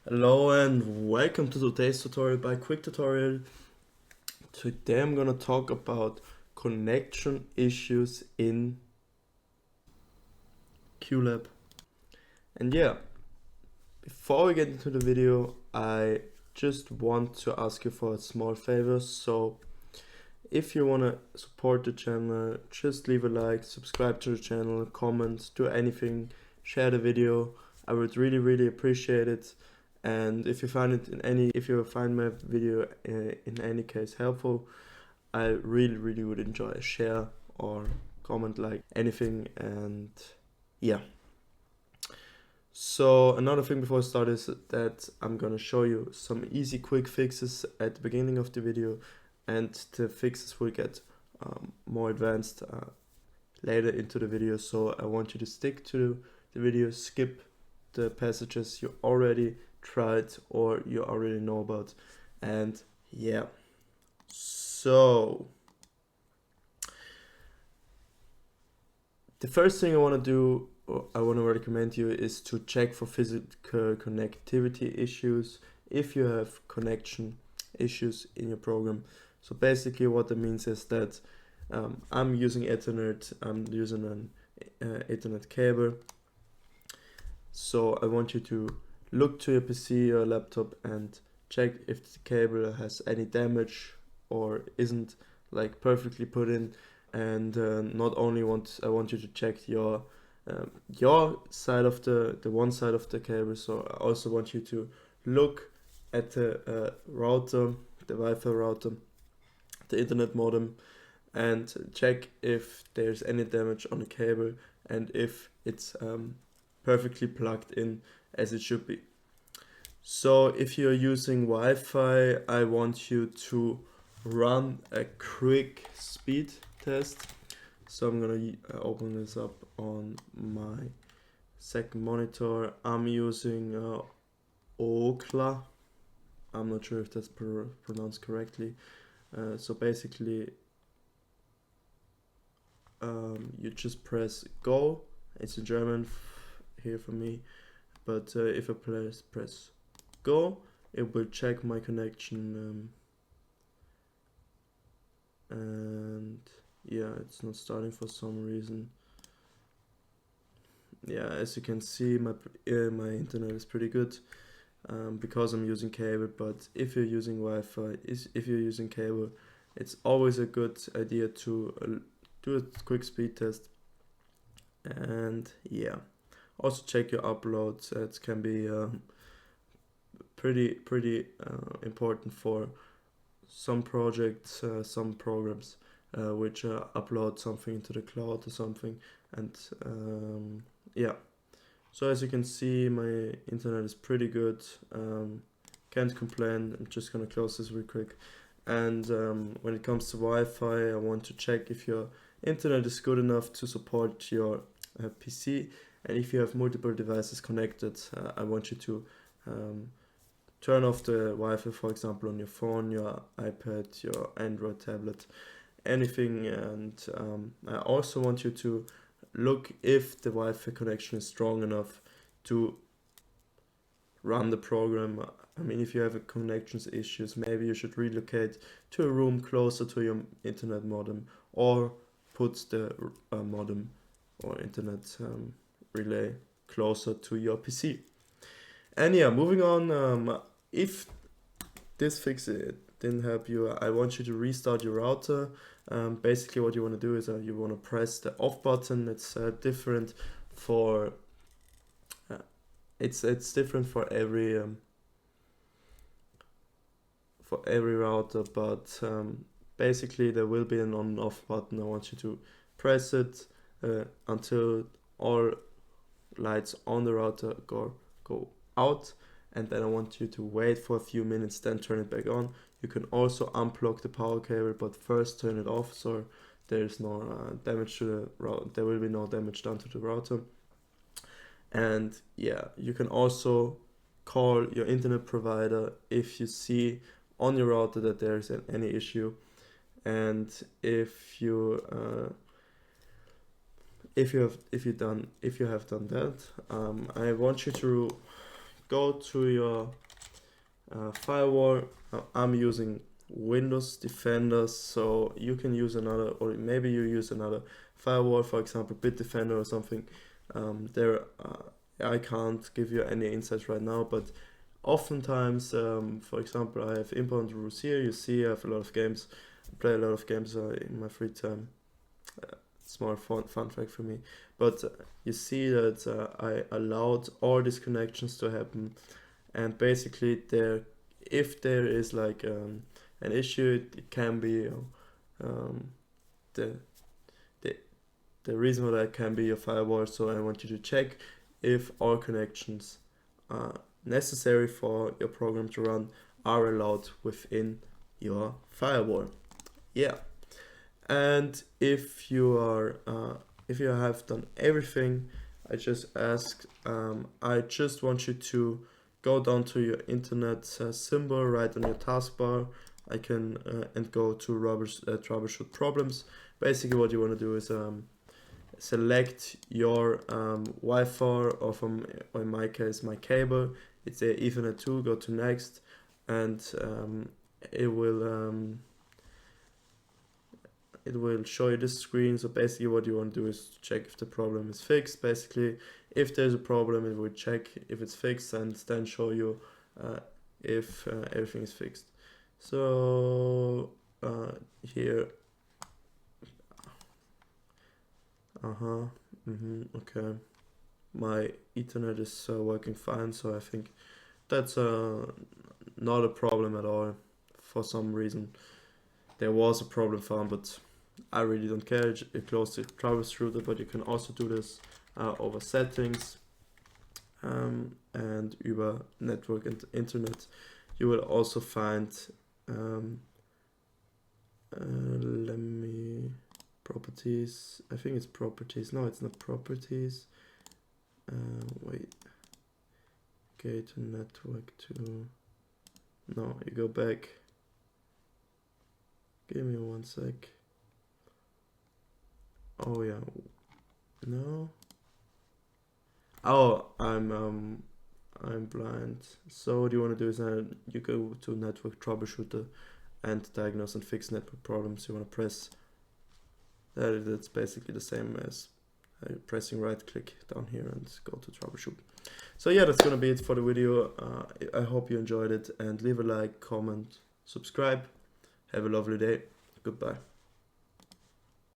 Hello and welcome to today's tutorial by Quick Tutorial. Today I'm gonna talk about connection issues in QLab. And yeah, before we get into the video, I just want to ask you for a small favor. So if you wanna support the channel, just leave a like, subscribe to the channel, comment, do anything, share the video. I would really appreciate it. And if you find my video in any case helpful, I really would enjoy a share or comment, like anything. And yeah, so another thing before I start is that I'm gonna show you some easy quick fixes at the beginning of the video, and the fixes will get more advanced later into the video. So I want you to stick to the video, skip the passages you already tried or you already know about. And yeah, so the first thing I want to do, or I want to recommend you, is to check for physical connectivity issues if you have connection issues in your program. So basically what that means is that I'm using Ethernet, I'm using an Ethernet cable. So I want you to look to your PC or laptop and check if the cable has any damage or isn't like perfectly put in. And not only I want you to check your side of the one side of the cable. So I also want you to look at the router, the Wi-Fi router, the internet modem, and check if there's any damage on the cable and if it's perfectly plugged in as it should be. So if you're using Wi-Fi, I want you to run a quick speed test. So I'm gonna open this up on my second monitor. I'm using Okla. I'm not sure if that's pronounced correctly. So basically, you just press go. It's in German here for me, but if I press go, it will check my connection, and yeah, it's not starting for some reason. Yeah, as you can see, my internet is pretty good because I'm using cable. But if you're using Wi-Fi, if you're using cable, it's always a good idea to do a quick speed test. And yeah, also check your uploads. It can be pretty important for some projects, some programs which upload something into the cloud or something. And yeah, so as you can see, my internet is pretty good. Can't complain. I'm just gonna close this real quick. And when it comes to Wi-Fi, I want to check if your internet is good enough to support your PC. And if you have multiple devices connected, I want you to turn off the Wi-Fi, for example, on your phone, your iPad, your Android tablet, anything. And I also want you to look if the Wi-Fi connection is strong enough to run the program. I mean, if you have connections issues, maybe you should relocate to a room closer to your internet modem, or put the modem or internet relay closer to your PC. And yeah, moving on, if this fix didn't help you, I want you to restart your router. Basically what you want to do is you want to press the off button. It's different for it's different for every router, but basically there will be an on and off button. I want you to press it until all lights on the router go out, and then I want you to wait for a few minutes, then turn it back on. You can also unplug the power cable, but first turn it off so there's no damage to the router. There will be no damage done to the router. And yeah, you can also call your internet provider if you see on your router that there's any issue. And if you have done that, I want you to go to your firewall. I'm using Windows Defender, so you can use another, or maybe you use another firewall, for example Bitdefender or something. I can't give you any insights right now, but oftentimes, for example, I have inbound rules here. You see I have a lot of games. I play a lot of games in my free time. Small fun fact for me. But you see that I allowed all these connections to happen, and basically if there is like an issue, it can be the reason for that can be your firewall. So I want you to check if all connections necessary for your program to run are allowed within your firewall. Yeah. And if you have done everything I just asked, I just want you to go down to your internet symbol right on your taskbar. And go to troubleshoot problems. Basically, what you want to do is select your Wi-Fi, or in my case, my cable. It's a Ethernet 2. Go to next, and it will show you this screen. So basically what you want to do is check if the problem is fixed. Basically, if there's a problem, it will check if it's fixed and then show you if everything is fixed. So here, okay, my Ethernet is working fine, so I think that's not a problem at all. For some reason there was a problem found, but I really don't care. You close the troubleshooter, but you can also do this over settings and über network and internet. You will also find properties. I think it's properties. No, it's not properties. Wait. Okay, to network to. No, you go back. Give me 1 sec. Oh yeah. No. Oh, I'm blind. So what you want to do is you go to network troubleshooter and diagnose and fix network problems. You want to press that. That's basically the same as pressing right click down here and go to troubleshoot. So yeah, that's gonna be it for the video. I hope you enjoyed it, and leave a like, comment, subscribe. Have a lovely day. Goodbye.